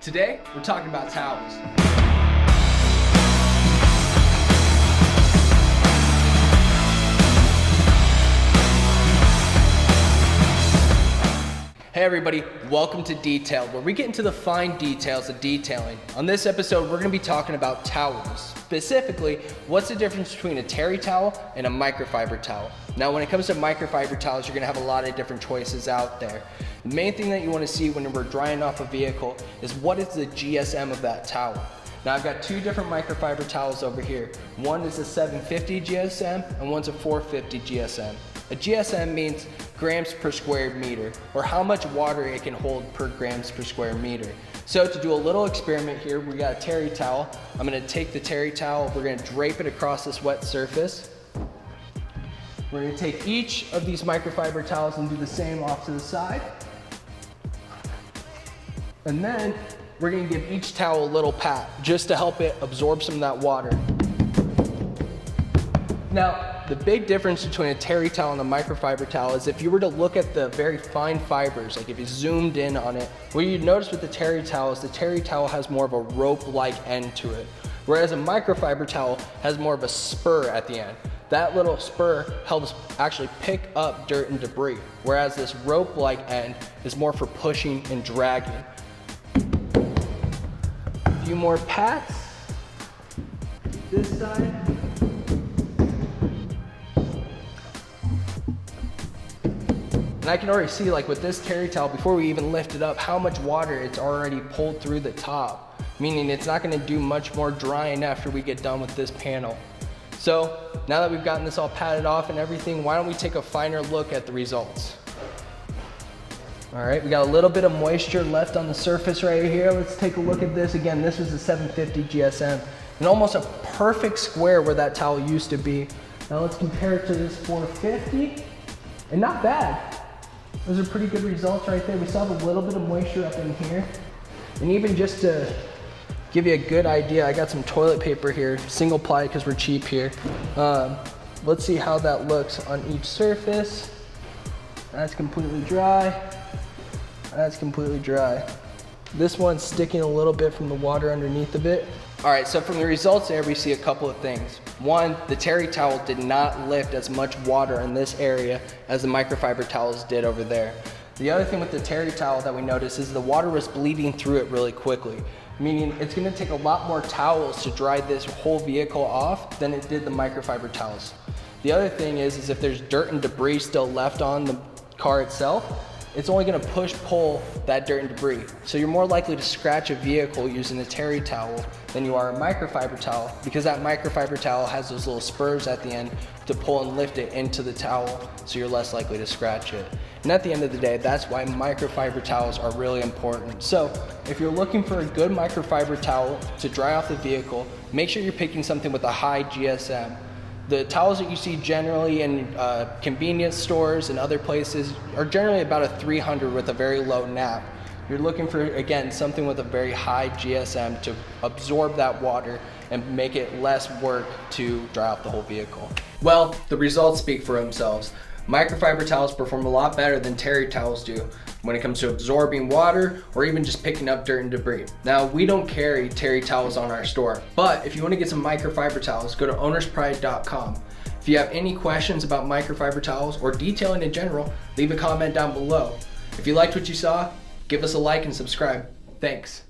Today, we're talking about towels. Hey everybody, welcome to Detailed, where we get into the fine details of detailing. On this episode, we're going to be talking about towels. Specifically, what's the difference between a terry towel and a microfiber towel? Now, when it comes to microfiber towels, you're going to have a lot of different choices out there. The main thing that you want to see when we're drying off a vehicle is what is the GSM of that towel. Now, I've got two different microfiber towels over here. One is a 750 GSM and one's a 450 GSM. A GSM means grams per square meter, or how much water it can hold per grams per square meter. So to do a little experiment here, we got a terry towel. I'm gonna take the terry towel, we're gonna drape it across this wet surface. We're gonna take each of these microfiber towels and do the same off to the side. And then we're gonna give each towel a little pat, just to help it absorb some of that water. Now, the big difference between a terry towel and a microfiber towel is if you were to look at the very fine fibers, like if you zoomed in on it, what you'd notice with the terry towel is the terry towel has more of a rope-like end to it, whereas a microfiber towel has more of a spur at the end. That little spur helps actually pick up dirt and debris, whereas this rope-like end is more for pushing and dragging. A few more pats, this side. And I can already see, like with this terry towel, before we even lift it up, how much water it's already pulled through the top, meaning it's not gonna do much more drying after we get done with this panel. So now that we've gotten this all patted off and everything, why don't we take a finer look at the results? All right, we got a little bit of moisture left on the surface right here. Let's take a look at this. Again, this was a 750 GSM, and almost a perfect square where that towel used to be. Now let's compare it to this 450, and not bad. Those are pretty good results right there. We still have a little bit of moisture up in here. And even just to give you a good idea, I got some toilet paper here, single ply because we're cheap here. Let's see how that looks on each surface. That's completely dry. That's completely dry. This one's sticking a little bit from the water underneath of it. All right, so from the results there, we see a couple of things. One, the terry towel did not lift as much water in this area as the microfiber towels did over there. The other thing with the terry towel that we noticed is the water was bleeding through it really quickly, meaning it's gonna take a lot more towels to dry this whole vehicle off than it did the microfiber towels. The other thing is if there's dirt and debris still left on the car itself, it's only gonna pull that dirt and debris. So you're more likely to scratch a vehicle using a terry towel than you are a microfiber towel, because that microfiber towel has those little spurs at the end to pull and lift it into the towel, so you're less likely to scratch it. And at the end of the day, that's why microfiber towels are really important. So if you're looking for a good microfiber towel to dry off the vehicle, make sure you're picking something with a high GSM. The towels that you see generally in convenience stores and other places are generally about a 300 with a very low nap. You're looking for, again, something with a very high GSM to absorb that water and make it less work to dry off the whole vehicle. Well, the results speak for themselves. Microfiber towels perform a lot better than terry towels do when it comes to absorbing water or even just picking up dirt and debris. Now, we don't carry terry towels on our store, but if you want to get some microfiber towels, go to ownerspride.com. If you have any questions about microfiber towels or detailing in general, leave a comment down below. If you liked what you saw, give us a like and subscribe. Thanks.